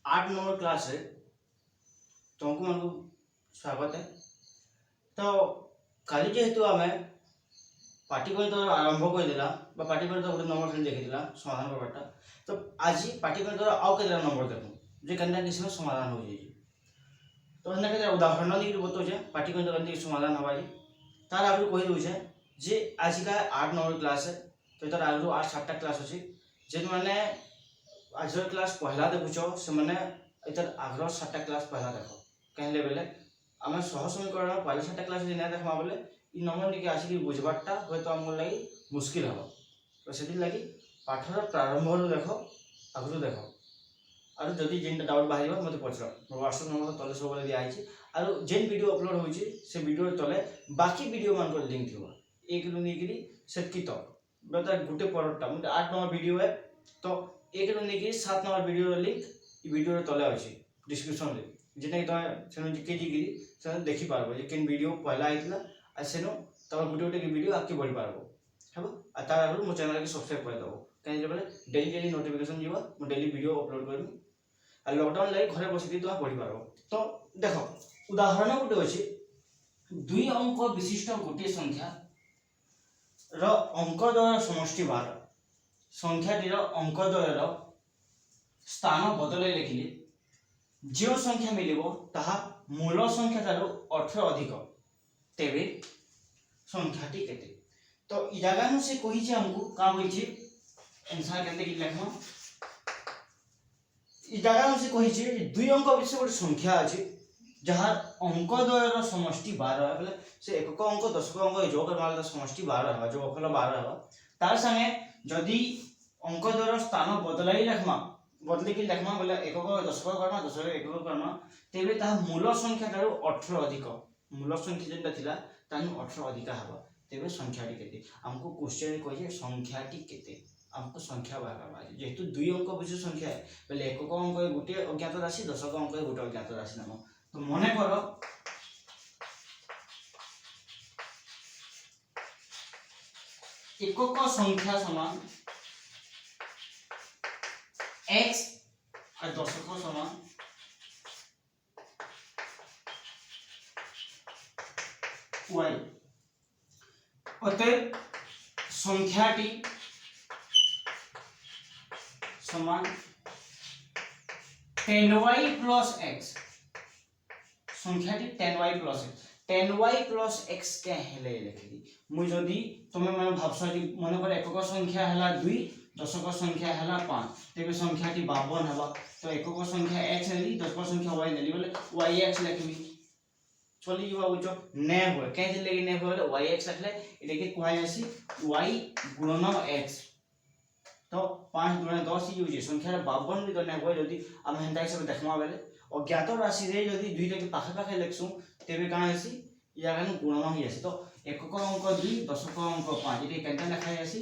8 number class है तुमको मन स्वागत है। तो काली जेहेतु आम पाटिगणित आरंभ करदेला पाटिगणित गोटे नंबर खाली देखा समाधान करवाटा। तो आज पाटिगणित आउ के नंबर देखो जे कन्या किसी समाधान हो जाए। तो के उदाहरण देखिए बताऊे पाटिगणित के समाधान हवा तार आगे कही दूचे जे आज का 8 नंबर क्लास है। तो तार आगे 8-7टा क्लास अच्छी जे मैंने आज क्लास पहला देखुच से मैंने इतर आग्रह 7टा क्लास पहला देख कहले बेले आम सह समीकरण पहले 7टा क्लास ना देखा बोले इ नंबर टी आसिक बुझबार्टा हे तो आम लगी मुस्किल हम। तो से लगी पाठर प्रारंभ देख आगु देख और जदि जेन डाउट बाहर मत पचर मोर व्हाट्सएप नंबर तले सब दिखाई और जेन वीडियो अपलोड होची से वीडियो तले बाकी वीडियो मान को लिंक थिबो एक रु नेकरी सेतकी तक बता गुटे परटा मुझे 8 नंबर वीडियो है। तो एक रु नेकरी 7 नंबर वीडियो लिंक वीडियो तले अच्छी डिस्क्रिप्शन रे जेना तुम से केजी से देखी पारबो जे केन वीडियो पहला आइतला आ सेनो तब गुटे गुटे वीडियो आके बढ़ी पारबो हेबो आ तार आगु मो चैनल के सब्सक्राइब कर दबो कहीं बोले डेली डेली नोटिफिकेशन जीवा मो डेली वीडियो अपलोड करबी आ लॉकडाउन लगे घरे बसी तुम पढ़ी पार। तो देख उदाहरण गोटे अच्छे 2 अंक विशिष्ट गोटे संख्या अंकद्वय समष्टि 12 संख्याटीर अंकद्वयर स्थान बदल लिखिले जो संख्या मिलिबो ताहा मूल संख्या ठारू 18 अधिक तेबे संख्याटी केते। तो इ जगह से कही छे हमको का होई छे आंसर केते कि लिखमा इ जगह से कही छे 2 अंक विशिष्ट गोटे संख्या अछि जहार अंकद्वयर समष्टि 12 है बोले से एकक अंक दशक अंक जोग करवाला समष्टि 12 है जो अखल 12 है तार संगे जदि अंकद्वयर स्थान बदलाई लिखमा बदली कि लिखमा बोले एकक दशक करना दशक एकक करना तेबे ता मूल संख्या ठारू 18 अधिक मूल संख्या जेटा थिला तानु 18 अधिक हबा तेबे संख्याटी केते हमको क्वेश्चन कहिए संख्याटी केते हमको संख्या बाहर जेहेतु 2 अंक विशिष्ट संख्या है बोले एकक अंक गोटे अज्ञात राशि दशक अंक गोटे अज्ञात राशि नाम। तो मन कर एकक संख्या समान x और दशक समान y अतएव संख्याटी समान 10y plus x संख्याटी 10y plus x 10y plus x के हेले लिखली मु जदी तमे मन भाबसा मन कर एकक संख्या हला 2 दशक संख्या हला 5 तेबे संख्याटी 52 हबा। तो एकक संख्या x नेली दशक संख्या y नेली बोले yx लिखबी चली जीवा बुझो ने होय कैसे लेके ने होय yx लिखले एटा के कहै आसी y गुणन x। तो 5 गुणन 10 ही होजे संख्या 52 भी तो ने होय जदी हम हेंता हिसाब देखमा बेले अज्ञात राशि रे जदी दुईटा के पाखे पाखे लिखसु तेबे काना आसी या गान गुणन ही आसी। तो एकक अंक 2 दशक अंक 5 एटा केनता लिखाय आसी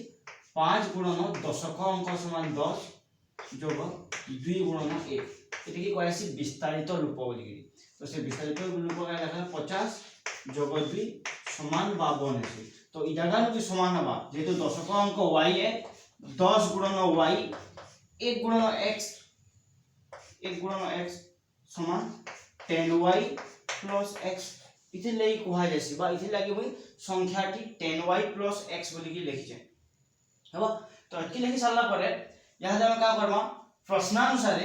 5 गुणन दशक अंक समान 10 जोग 2 गुणन 1 एटा के कहै आसी विस्तारित रूप बोली। तो से विस्तारित रूप का लिखा 50 जोग 2 समान 52 है। तो इ जगह में समान हवा जेहेतु दशक अंक y है 10 गुणन y 1 गुणन x समान 10y प्लस x इथे लई कहा जैसी बा इथे लागे भाई संख्याटी 10y प्लस x बोली की लिखि छै हबा। तो अटकी लिखि सारला परे यहां हम का करबा प्रश्नानुसार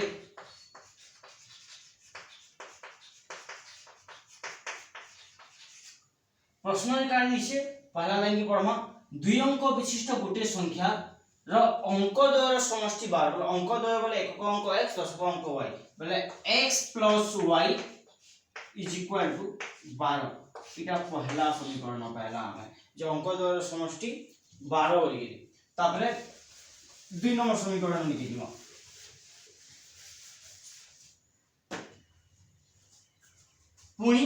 प्रश्न कार्य नीचे पहला लाइन की पढ़मा 2 अंक विशिष्ट गोटे संख्या र अंकद्वयर समष्टि 12 अंकद्वय बोले एकक अंक x दशक अंक y बोले x plus y is equal to 12 इटा पहला समीकरण पहला हमें जो अंकद्वयर समष्टि 12 बोली तापरे 2 नंबर समीकरण लिखि दिमा पुणी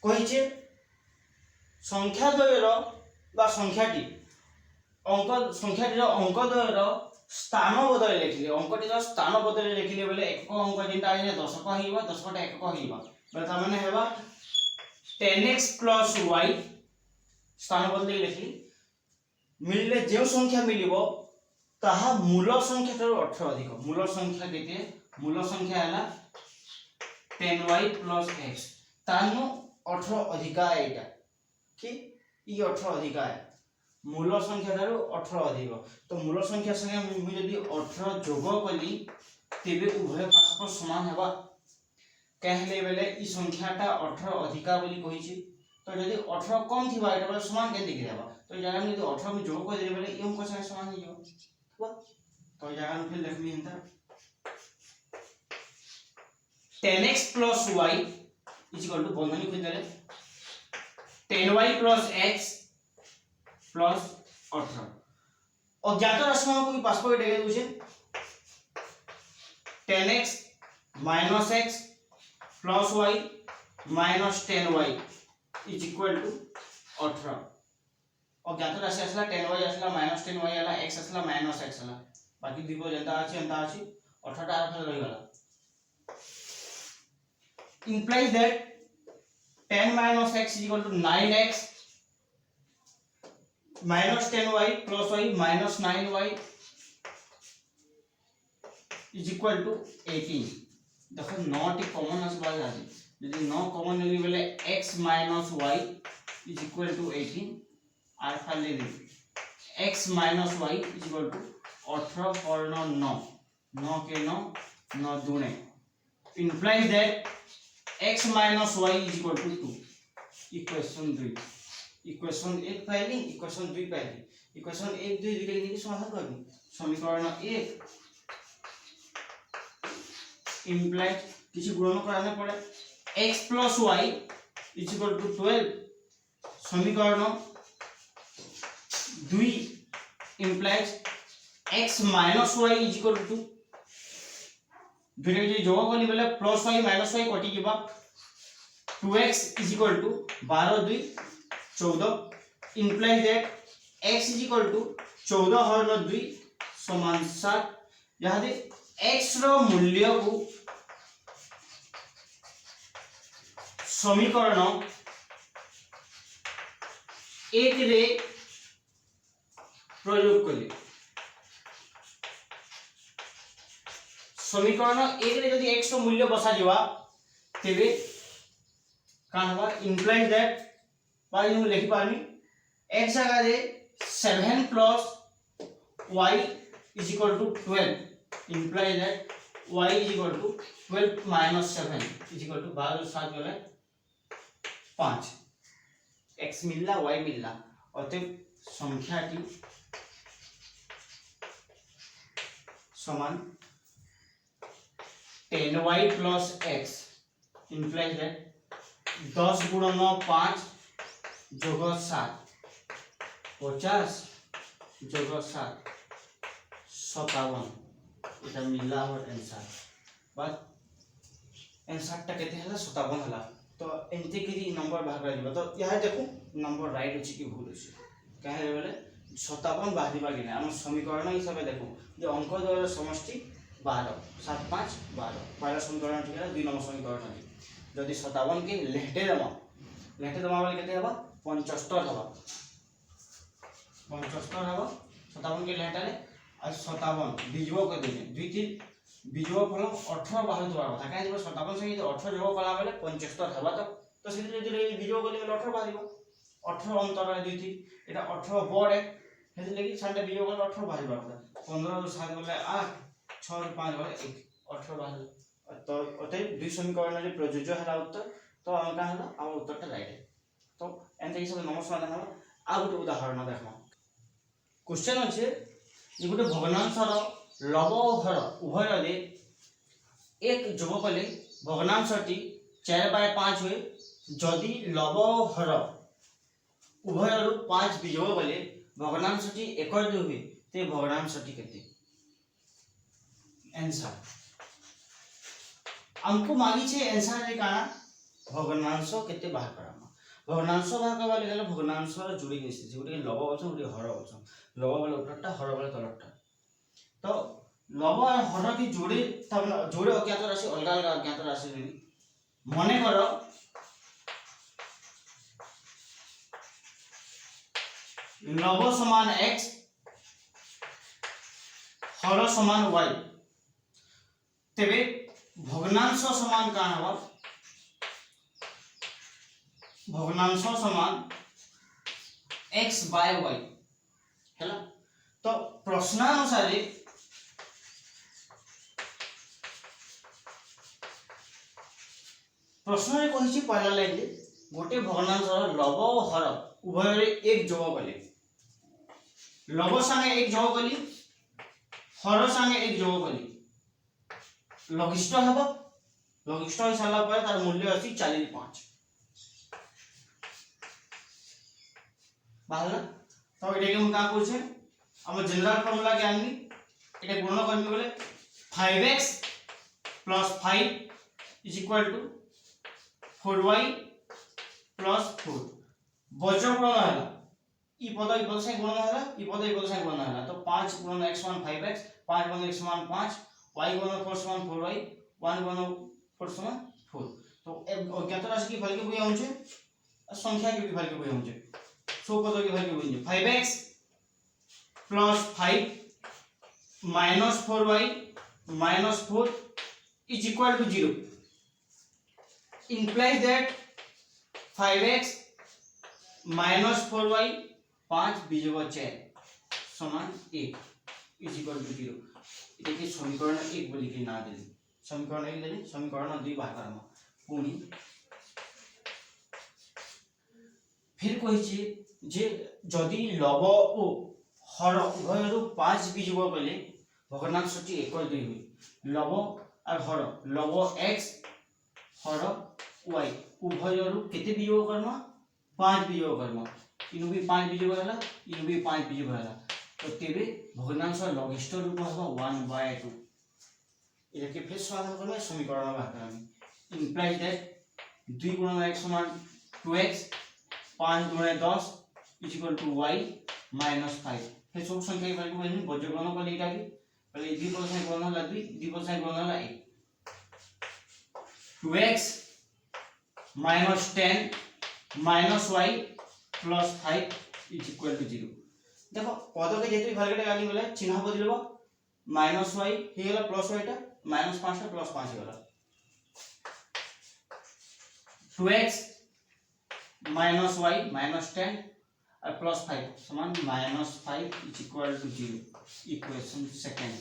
कहिचे संख्याद्वयर बा संख्याटी अंक संख्याटीर अंकद्वयर स्थान बदल लिखिले अंकटीर स्थान बदल लिखिले बोले एकक अंक जेंटा आइले दशक हिबा दशकटा एकक हिबा बोले ता माने हेबा 10x प्लस y स्थान बदल लिखि मिलले जे संख्या मिलिबो ताहा मूल संख्या ठारू 18 अधिक मूल संख्या केते मूल संख्या हला 10y + x तानु 18 अधिका एटा कि ई 18 अधिका है मूल संख्या ठारू 18 अधिक तो मूल संख्या संगे मु यदि 18 जोग कली तेबे उभय परस्पर समान हेबा कहले बेले ई संख्याटा 18 अधिका बोली कहिछि तो यदि 18 कम थिबा एटा बोले समान केन दिख रहबा तो जागा में यदि 18 में जोग कर देबे बेले ई अंक संगे समान हो जाबो तो जागा में फिर लिखमी हंता 10x + y = बंधनी खुद देले 10y + x + 18 अज्ञात राशि को पास पर देगे तुझे 10x - x + y - 10y = 18 अज्ञात राशि असला 10y असला -10y आला x असला -x आला बाकी दीपो जनता अछि 18 टा फल रही वाला implies that 10 - x = 9x -10y + y - 9y = 18 देखो 9 टी कॉमन आस बात आछि यदि 9 कॉमन लेली बेले x - y = 18 आर फाल ले x - y = 18 और 9 9 के 9 9 दूने implies that x - y = 2 equation 2 equation 1 पहली इक्वेशन 2 पहली इक्वेशन 1 2 दिले की समाधान करबी समीकरण 1 implies किसी गुणन कराने पड़े x + y = 12 समीकरण 2 implies x - y = 2 दुरे जो कोनी बेले +y - y कटि जिबा 2x = 12 2 14 implies that x = 14 / 2 = 7 जहां दे x रो मूल्य को समीकरण 1 रे प्रयोग कले समीकरण 1 रे यदि x रो मूल्य बसा दिवा तेबे का हवा implies that पाई हम लिखि पानी x जगह रे 7 + y = 12 implies that y = 12 - 7 = 12 7 गले 5 x मिलला y मिलला अतः संख्याटी समान 10y + x implies that 10 × 9 5 जोग 7 50 जोग 7 57 এটা मिलला और आंसर बात आंसर टा केते हला 57 हला तो एंते किरी नंबर भाग राजिबा तो यहा देखो नंबर राइट अछि कि भूल अछि कहे बेले 57 बाहिबा कि हम समीकरण हिसाब से देखो जे अंक द्वारा समष्टि 12 7 5 12 पहला समीकरण ठीक है 2 नंबर समीकरण जदि 57 के लेहटे दमा बोले केते हबा 75 हबा 75 हबा 57 के लेहटा ले और 57 बीजो को देने 2 3 बीजो फल 18 बाहर दुआ था काहे जे 57 से 18 जोग कला बेले 75 हबा तो से जदि बीजो को ले 18 बाहिबो 18 अंतर 2 3 एटा 18 बड़ है हेले लगी साडे बीजो को 18 बाहिबा था 15 रो 7 बोले 8 6 रो 5 बोले 1 18 बाहिबो तो अतः 2 समीकरण रे प्रयोज्य हला उत्तर तो हम का हला हम उत्तरटा राइट है तो एंते हिसाब नमस्कार हला आ गोटे उदाहरण देखो क्वेश्चन अछि जे गोटे भग्नांशर लव हर उभय रे एक जोग कले भग्नांशटी 4/5 हुए जदि लव हर उभय रु 5 विजोग कले भग्नांशटी 1/2 हुए ते भग्नांशटी केते आंसर हमको मागी छे आंसर रे काना भग्नांश केते बाहर करामा भग्नांश बाहर करबा ले भग्नांश र जोड़ी निश्चित जोड़ी लव अछि जोड़ी हर अछि लव वाला उत्तरटा हर वाला तलटा तो लव और हर की जोड़ी तब जोड़े अज्ञात राशि अलग अलग अज्ञात राशि रे मने करो लव समान x हर समान y तेबे भग्नांश समान का हवा भग्नांश समान x by y हैला। तो प्रश्नानुसार प्रश्न रे कहिछि पहला लाइन रे गोटे भग्नांश लव और हर उभय रे एक जोग कले लव संगे एक जोग कली हर संगे एक जोग कली लघिष्ठ हबो लघिष्ठ हो साला पर तार मूल्य अछि 45 बाहला। तो एटा के हम का कहै छै हम जनरल फार्मूला के आननी एटा गुणन करबी बोले 5x + 5 = 4y + 4 बज्र गुणन हला ई पद से गुणन हला ई पद से गुणन हला। तो 5 × x1 5x 5 × x = 5 y × 4 = 4y 1 × 4 = 4। तो अज्ञात राशि की फल के बुझे होचे संख्या के फल के बुझे होचे सो पद के फल के बुझे 5x + 5 - 4y - 4 = 0 implies that 5x - 4y 5 बीजोग 4 समान 1 = 0। देखिए समीकरण 1 बोली के ना दे समीकरण 1 ले समीकरण 2 बाहर करम पुनी फिर कहिछि जे जदि लव ओ हर उभय रु 5 बीजोग कले भग्नांशटी 1 2 होई लव और हर लव x हर y उभय रु केते बीजोग करम 5 बीजोग करम इनु भी 5 बीजोग हला इनु भी 5 बीजोग हला। तो तेबे भग्नांश लघिष्ठ रूप हबो 1/2 इधर के फिर समाधान करबे समीकरण बाहर करबे implies that 2 × x = 2x 5 × 10 = y - 5 फिर सब संख्या के वैल्यू बन बज्र गुणन कर लेटा की पहले 2% गुणन हला 2 2% गुणन हला 1 2x - 10 - y + 5 = 0। देखो पद के जेतु भागटा गाली गले चिन्ह बदलबो -y हे गेला +y टा -5 टा +5 हे गेला 2x - y -10 और +5 समान -5 = 0। इक्वेशन सेकंड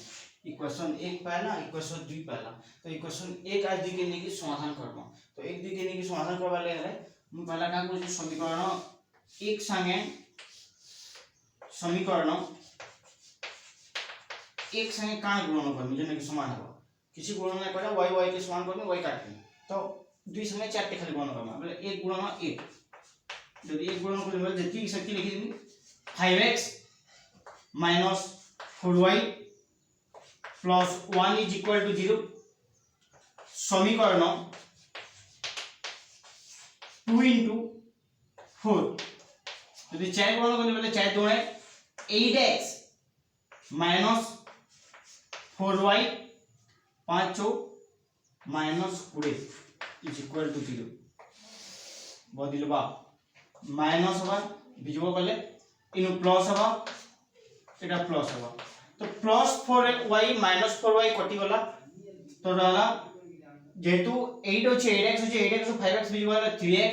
इक्वेशन 1 पहला इक्वेशन 2 पहला। तो इक्वेशन 1 और 2 के लेके समाधान करबो। तो 1 2 के लेके समाधान करबा ले हम पहला का को समीकरण 1 संगे समीकरण 1 संगे का गुणन करबी जेने कि समान हो किसी गुणन नहीं करे y y के समान करबी y काटबी। तो 2 संगे 4 टे खाली गुणन करबा मतलब 1 × 1 यदि 1 गुणन करबा जति शक्ति लिखि देबी 5x - 4y + 1 = 0 समीकरण 2 × 4 यदि 4 गुणन करले बोले 4 2 8x - 4y 5 4 -20 = 0 बदलबा माइनस हवा बीजो कले इनु प्लस हवा एटा प्लस हवा। तो +4y - 4y कटि गला तो रहला जेतु 8 होचे 8x होचे 8x तो 5x बीजो वाला 3x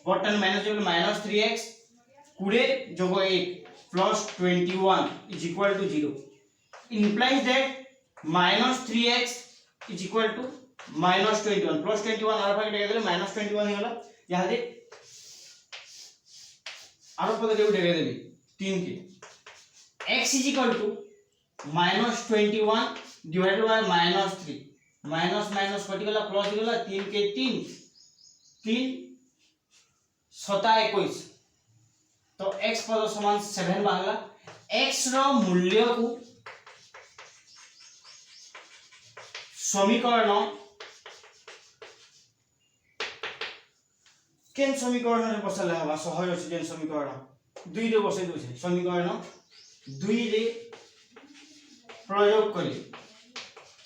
बटन माइनस जो -3x 20 जोगो 1 +21 = 0 implies that -3x = -21 +21 आर भाग डेगे देले -21 होला यहां दे आरो पद देउ डेगे देली 3 के x = -21 divided by -3 minus minus कटि गला प्लस गला 3 के 3 3 7 21 तो x पद समान 7 बाहला x रो मूल्य को समीकरण केन समीकरण रे बसले हवा सहज अछि जेन समीकरण 2 रे बसे दोछे समीकरण 2 रे प्रयोग करी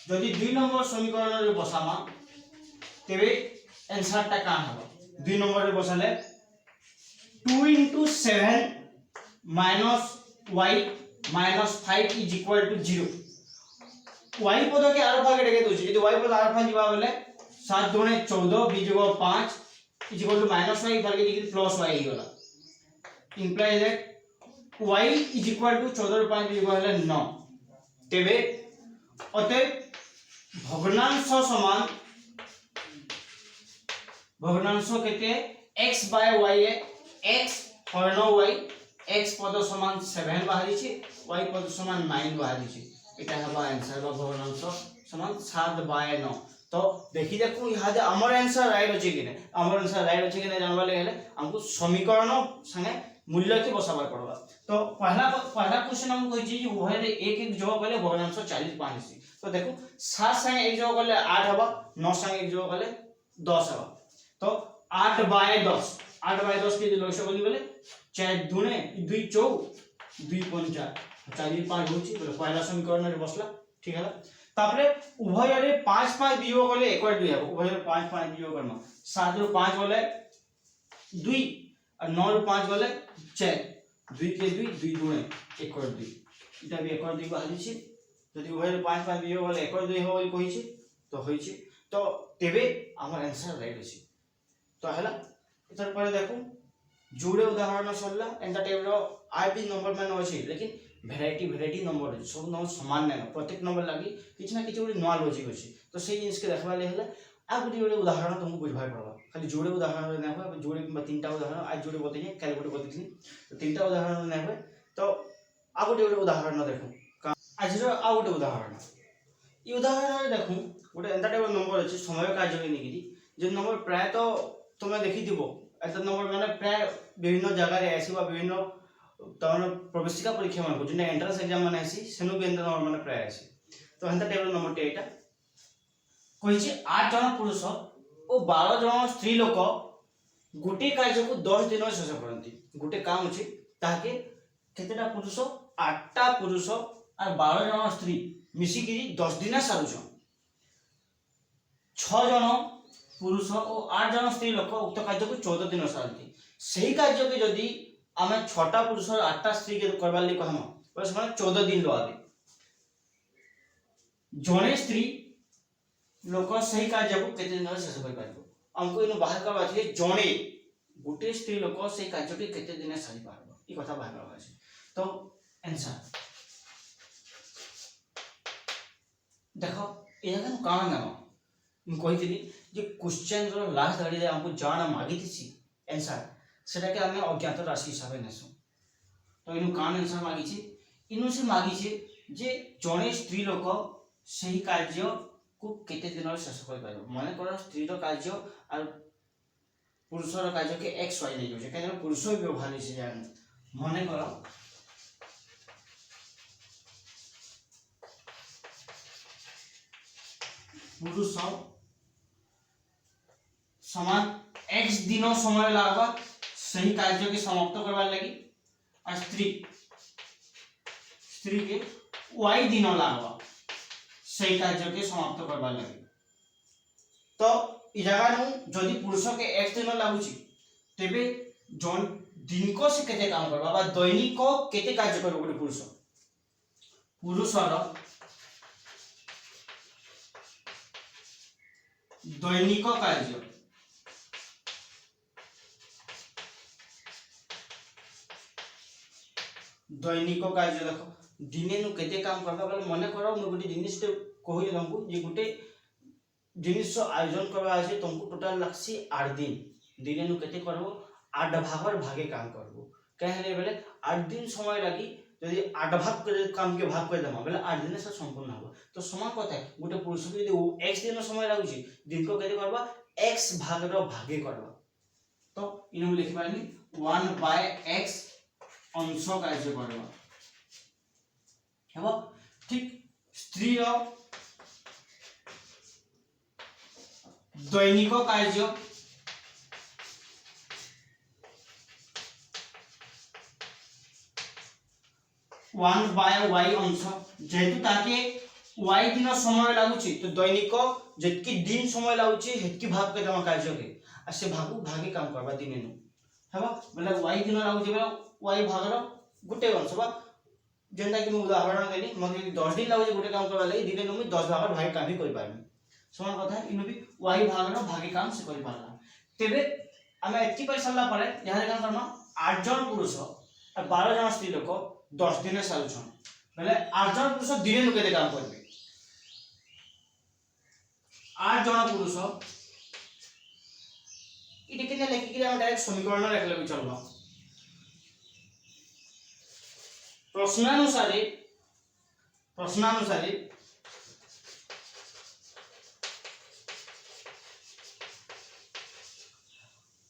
यदि 2 नंबर समीकरण रे बसामा तेबे आंसर ता का हबो 2 नंबर रे बसाले 2 × 7 - y -5 is equal to 0 y पद के आर भाग डेके दोछि यदि y पद आर भाग दिबा बेले 7 दुणे 14 b = 5 is equal to -y भाग के प्लस y ही होला implies that y is equal to 14 5 भी हेले 9 तेबे अतः भग्नांश समान भग्नांश केते x बाय y है x हरण y x पद समान 7 बाहरी छी y पद समान 9 बाहरी छी एटा हबा आंसर बा भग्नांश समान 7 बाय 9 तो देखि देखो यहाँ हमर आंसर राइट अछि कि नै हमर आंसर राइट अछि कि नै जानबा ले हेले हमको समीकरण संगे मूल्य के बसाबा पड़बा तो पहला क्वेश्चन हम कहि छी उभय रे एक एक जोग गले भग्नांश 40 5 सी तो देखो 7 संगे एक जोग गले 8 हबा 9 संगे एक जोग गले 10 हबा तो 8 बाय 10 के लक्ष्य बोली बोले 4 दुणे 2 4 2 5 4 5 होची बोले पहला समीकरण रे बसला ठीक है तापरे उभय रे 5 5 दियो गले 1 2 हबो उभय रे 5 5 दियो करम 7 रो 5 बोले 2 और 9 रो 5 बोले 4 2 के 2 2 दुणे 1 2 इटा भी 1 2 बाहरी छी यदि उभय रे 5 5 दियो गले 1 2 हो बोली कहि छी तो होई छी तो तेबे हमर आंसर राइट अछि तो हला इधर पर देखो जोड़े उदाहरण सल्ला एंता टाइप रो आइ भी नंबर मान अछि लेकिन वेराइटी नंबर अछि सब नंबर समान नै प्रत्येक नंबर लागि किछ ना किछ ओडी नवा लॉजिक अछि तो सेही जिनिस के देखबा ले हला आ गुडी उदाहरण तुमको बुझबाय पड़बा खाली जोड़े उदाहरण नै हो जोड़े किबा तीनटा उदाहरण आज जोड़े बतैनी काल गुडी बतैनी तो तीनटा उदाहरण नै हो तो आ गुडी उदाहरण देखो आज रो आ गुडी उदाहरण ई उदाहरण देखो गुडी एंता टाइप नंबर अछि समय कार्य के निकिरी जे नंबर प्राय तो तुम देखी एत नंबर माने प्राय विभिन्न जगह रे आसीबा विभिन्न तवन प्रवेशिका परीक्षा मान को जे एंट्रेंस एग्जाम माने आसी सेनु भी एंता नंबर माने प्राय आसी तो हंता टेबल नंबर 8 एटा कोइ जे 8 जन पुरुष ओ 12 जन स्त्री लोक गुटे कार्य को 10 दिन में शेष करंती गुटे काम अछि ताके केतेटा पुरुष 8टा पुरुष और 12 जन स्त्री मिसी कि 10 दिन सारुछ 6 जन पुरुष और 8 जन स्त्री लोक उक्त कार्य को 14 दिन सारती सही कार्य के जदी आमे 6टा पुरुष और 8टा स्त्री के करबा ਲਈ कहम बस माने 14 दिन लगे जने स्त्री लोक सही कार्य को केते दिन शेष कर पारबो हमको इनो बाहर करबा छै जने गुटे स्त्री लोक सही कार्य के केते दिन सारी पारबो ई कथा बाहर करबा छै तो आंसर देखो एहा कारण ना मैं कहितली जे क्वेश्चन रो लास्ट धाड़ी रे हमको जाना मागितिसी आंसर सेटा के हमें अज्ञात राशि हिसाब नेसु तो इनु कान आंसर मागी छी इनु से मागी छी जे जने स्त्री लोक सही कार्य को केते दिन रे शेष कर पाइबो माने कर स्त्री रो कार्य और पुरुष रो कार्य के x y नै जो जे काहे पुरुष भी व्यवहार से जान माने कर पुरुष समान x दिनों समय लागबा सही कार्य के समाप्त करबा लागि आ स्त्री के y दिनों लागबा सही कार्य के समाप्त करबा लागि तो ई जगह नु जदी पुरुष के x दिनों लागुची तेबे जन दिन को से केते काम करबा बा दैनिक को केते कार्य करबो गुटे पुरुष रो दैनिक कार्य दैनिक कार्य देखो दिने नु केते काम करबा बले मने करो म गुटे जिनिस ते कहि हमको जे गुटे जिनिस आयोजन करबा আছে तुमको टोटल लागसी 8 दिन दिने नु केते करबो 8 भागर भागे काम करबो कहले बेले 8 दिन समय लागि यदि 8 भाग के काम के भाग कर देमा बेले 8 दिन से संपूर्ण हो तो समान कथा है गुटे पुरुष के यदि x दिन समय लागुची दिन को केते करबा x भाग रो भागे करबा तो इनु लिखि पानी 1/x अंश कार्य करबा हेबो ठीक स्त्री रो दैनिक कार्य वन बाय वाई अंश जेतु ताके y दिन समय लागुची तो दैनिक जेतकी दिन समय लागुची हेतकी भाग के दमा कार्य के आ से भागु भागे काम करबा दिने नु हेबा मतलब y दिन लागुची बला y भाग रो गुटे अंश बा जेनता कि मैं उदाहरण देली मगर 10 दिन लागो गोटे काम करबा लागि दिने नु 10 भाग भागी काम भी करि पारबी समान कथा इनु भी y भाग रो भागी काम से करि पारला तेबे हमें एति पैसा पड़े यहाँ काम करना 8 जन पुरुष और 12 जन स्त्री लोक 10 दिन सालुछन बेले 8 जन पुरुष दिने नु केते काम करबे 8 जन पुरुष इटे केने लेखि के हम डायरेक्ट समीकरण लिखले भी चलबा प्रश्नानुसारी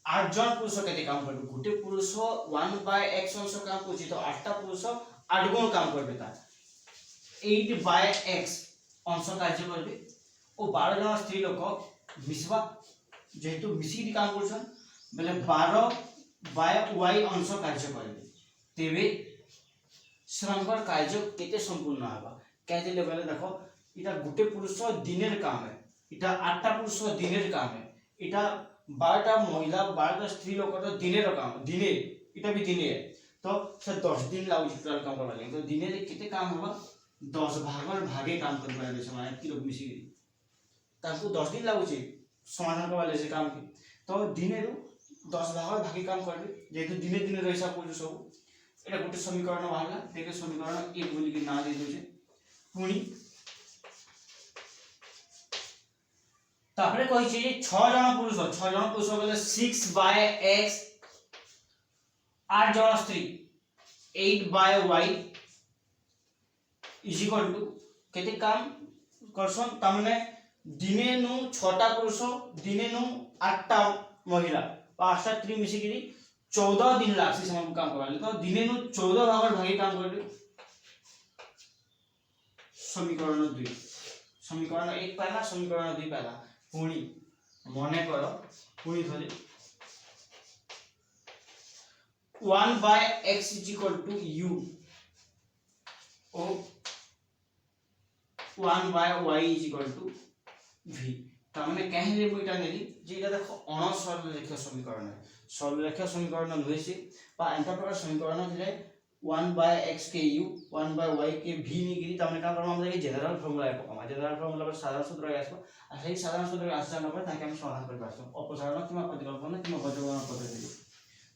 8 जन पुरुष केते काम करबे गोटे पुरुष 1/x अंश काम पूछि तो 8 टा पुरुष 8 गुण काम करबे ता 8/x अंश कार्य करबे ओ 12 जन स्त्री लोक मिसबा जेतु मिसी काम करछन बेले 12/y अंश कार्य करबे तेबे श्रमकर कार्य केते संपूर्ण हबा कहते ले बेले देखो इटा गोटे पुरुष दिनेर काम है इटा 8 टा पुरुष दिनेर काम है इटा 12 टा महिला 12 टा स्त्री लोक तो दिनेर काम दिने इटा भी दिने है तो से 10 दिन लागु टोटल काम करबा लागि तो दिने रे केते काम हबा 10 भागर भागे काम करबा लागि समय कि लोग मिसी ताकू 10 दिन लागु छी समाधान करबा लागि काम के तो दिने रो 10 भागर भागे काम करबे जेतु दिने दिने रहिसा कोजु सब एटा गोटे समीकरण बाहरला देखे समीकरण 1 बोली के ना दे दो छे पुणी तापरे कहि छी 6 जन पुरुष बोले 6/x 8 जन स्त्री 8/y इज इक्वल टू केते काम करसन तमने दिने नु 6 टा पुरुष दिने नु 8 टा महिला 5 टा स्त्री मिसी गिरी 14 दिन लागसी समय काम करले तो दिने नु 14 भाग भागी काम करले समीकरण 2 समीकरण 1 पाला समीकरण 2 पाला पुणी मने करो पुणी थले 1/x = u ओ 1/y = v तामने कहले मुइटा नेली जे इटा देखो अणसरलरेखीय समीकरण है सरलरेखीय समीकरण नहिसे बा एंता प्रकार समीकरण दिले 1/x के u 1/y के v निगिरी तामने का करम हमरा जनरल फार्मूला है पकमा जनरल फार्मूला पर साधारण सूत्र आसबो आ सही साधारण सूत्र आसा नबे ताकि हम समाधान कर पासो अपसारण किमा प्रतिकल्पना किमा बजगणना पद्धति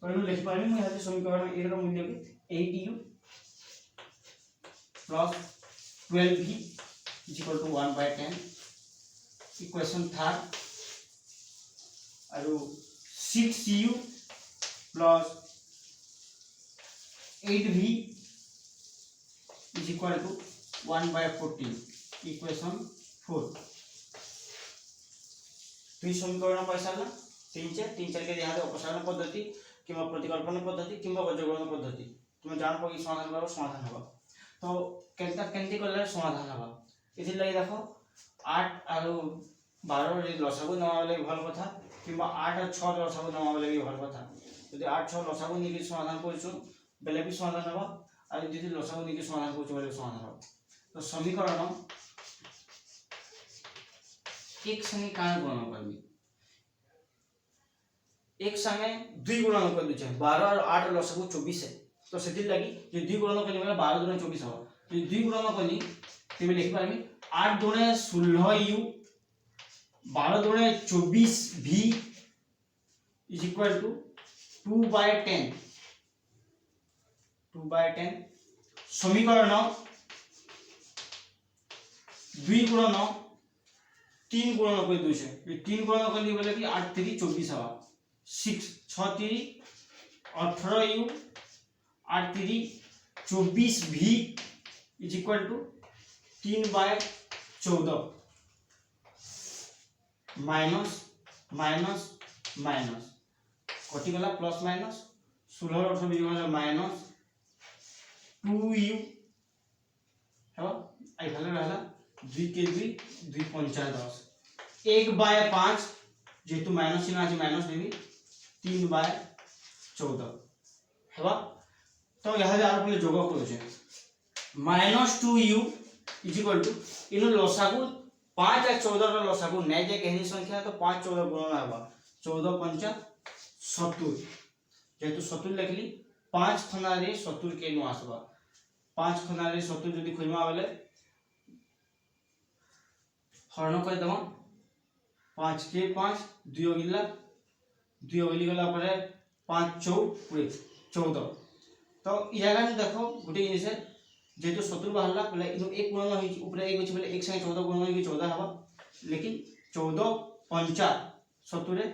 तो इनु लिखि पारिम मैं यहाँ समीकरण a रो मूल्य के 8u plus 12v = 1/10 equation third और 6u plus 8v = 1/14 इक्वेशन 4 तो इस समीकरण पैसाला 3 के यहाँ अपसारण पद्धति किंवा प्रतिकल्पन पद्धति किंवा बजगणना पद्धति तुम जान पगी समाधान करो समाधान होगा तो केनती करले समाधान होगा इथि लई देखो 8 और 12 रे लसागु नमाले भल कथा किंवा 8 और 6 लसागु नमाले भी भल कथा यदि 8 6 लसागु निकि समाधान करछु बेले भी समाधान होगा और यदि लसागु निकि समाधान करछु बेले समाधान होगा तो समीकरण एक संगे कान गुणन करबी एक संगे 2 गुणन कर दिछे 12 और 8 लसागु 24 है तो सेति लागि जे 2 गुणन करले बेले 12 गुणन 24 हो तो 2 गुणन करली तेबे लिखि पारबी 8 दुणे 16u 12 दुणे 24v = 2/10 समीकरण 2 गुणन 3 गुणन कर दोछे ये 3 गुणन करली बोले कि 8 3 24 हवा 6 6 3 18u 8 3 24v = 3/14 minus minus minus कटि गला प्लस माइनस 16 18 भी गला माइनस 2u है आई भले रहला 2 के 2 2 5 10 1/5 जेतु माइनस चिन्ह আছে माइनस देबी 3/14 हेबा तो यहाँ आर पहिले जोग करू छे -2u = इनो लसागु 5 और 14 रो लसागु नै जे कहनी संख्या तो 5 14 गुणन हबा 14 5 70 जेतु 70 लिखली 5 थाना रे 70 के नो आसबा 5 खनारे 70 जदि खोजमा बेले हरण कर दमा 5 के 5 2 गिला 2 गली गला परे 5 4 पूरे 14 तो इयागा न देखो गुटे जिनिस जेतो 70 बाहरला पहले इनो एक गुणन होई ऊपर एक अछि पहले 1 संगे 14 गुणन होई 14 हवा लेकिन 14 5 70 रे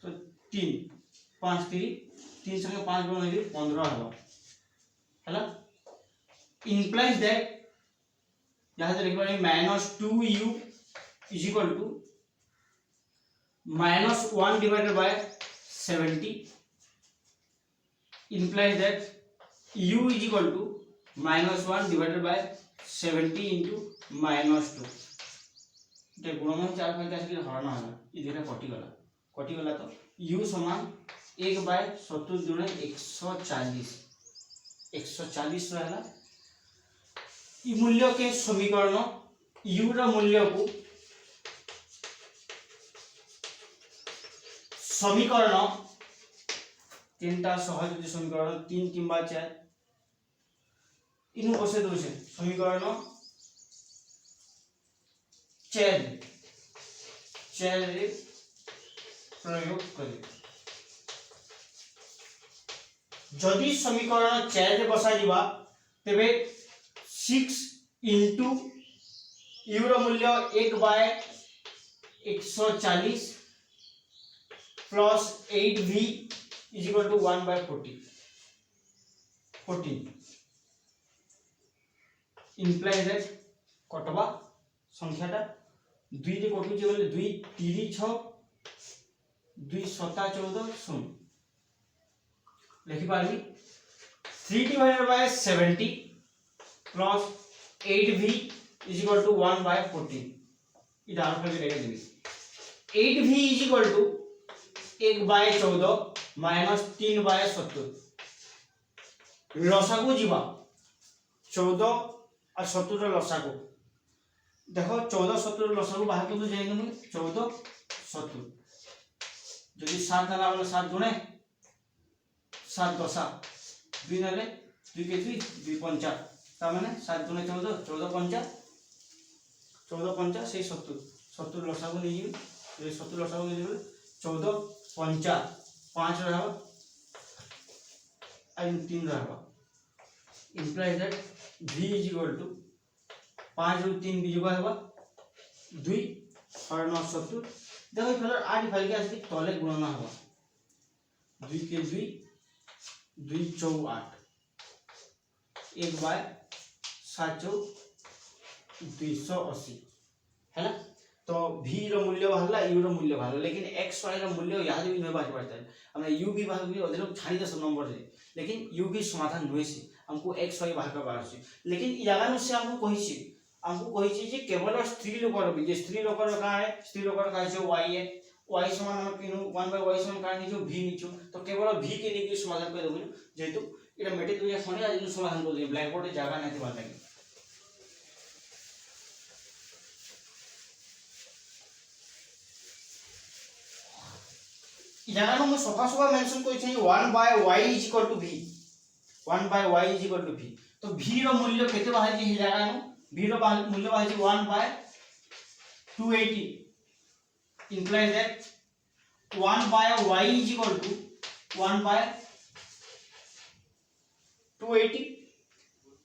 तो 3 5 3 संगे 5 गुणन होई 15 हवा हैला implies that यहाँ से लिखबा -2u is equal to -1 divided by 70 implies that u is equal to -1 divided by 70 into -2 ये गुणन चार संख्या से हरण होला इधर कटि गला तो u समान 1 by 70 गुणे 140 रहला इ मूल्य के समीकरण u रा मूल्य को समीकरण तीनटा सहज समीकरण 3 किंबा 4 इनु बसे दोसे समीकरण 4 रे प्रयोग करी जदि समीकरण 4 रे बसा जिबा तेबे 6 into u रो मूल्य 1 by 140 plus 8v is equal to 1 by 14 implies that कटवा संख्याटा 2 रे कटु जे बोले 2 3 6 2 7 14 0 लिखि पारबी 3 divided by 70 plus 8v is equal to 1 by 14 इधर आउट करके लेके देबी 8v is equal to 1 by 14 minus 3 by 70 लसागु जीवा 14 और 70 रो लसागु देखो 14 70 रो लसागु बाहर को जाएंगे हम 14 70 जदि 7 हला वाला 7 गुणे 7 10 2 नले 2 के 2 5 ता माने 7 गुणे 14 14 5 से 70 लसागु नहीं जी 70 लसागु नहीं जी 14 5 5 रहबा and 3 रहबा implies that v is equal to 5 ରୁ 3 विजोग हेबा 2 और 9 70 देखो फेर 8 फाइल के आसी तले गुणन हेबा 2 के 2 2 4 8 1 बाय 7 280 हैला तो v रो मूल्य बाहरला u रो मूल्य बाहरला लेकिन x y रो मूल्य याद भी नहीं बाज पड़ता है हमने u भी बाहर भी अधे लोग छाड़ी दे सब नंबर रे लेकिन u भी समाधान होई से हमको x y बाहर का बाहर से लेकिन यागा से हमको कहि छी जे केवल स्त्री लोकर भी जे स्त्री लोकर का है स्त्री लोकर का जो y है y समान हम किनु 1 by y समान का जो v नीचो तो केवल v के लिए समाधान कर देबो जेतु एटा मेटे तो या खने आज समाधान कर दे ब्लैक बोर्ड जगह नहीं बात लगे यहाँ हम सफा सफा मेंशन कोइ छै 1 by y is equal to v 1 by y is equal to v तो v रो मूल्य केते बाहर जे हिलागा नु v रो मूल्य बाहर जे 1 by 280 implies that 1 by y is equal to 1 by 280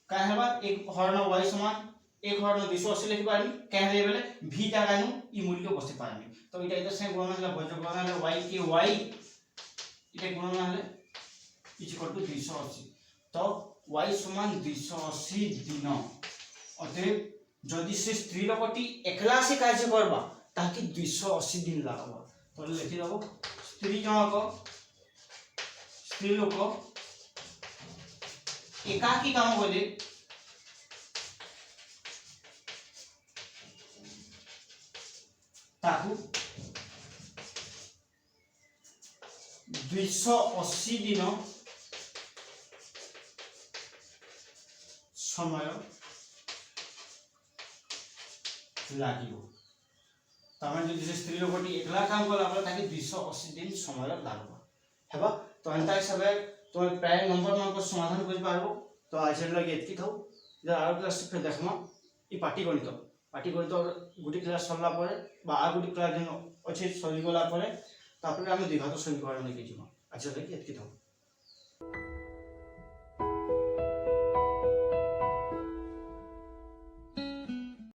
का हेबा एक हरण y समान एक हरण 280 लिखि पारबी कह दे बेले v जगह नु ई मूल्य बसे पारबी तो इटा इधर से गुणन हला भज गुणन हला y के y इटा गुणन हला इज इक्वल टू 280 तो y समान 280 दिन अतएव जदि से स्त्री लोकटी एकला से कार्य करबा ताकि 280 दिन लागबा तो लिखि दबो स्त्री लोक एकाकी काम करे ताकू 280 दिन समय लागिबो तमे जदि से स्त्री लोकटी एकला काम कला आपला ताकि 280 दिन समय लागबो हेबा तो अंता हिसाब तो प्राय नंबर मान को समाधान कर पारबो तो आज लगे एतकी थाउ। যে আর ক্লাস ফের দেখমা ই পাটিগণিত গোটে ক্লাস সরলা পরে বা আর গোটে ক্লাস যেন অছে সরিগলা পরে তারপরে আমি 2 ঘাত সমীকরণ লিখে যাব। আচ্ছা দেখি এতকি থাও।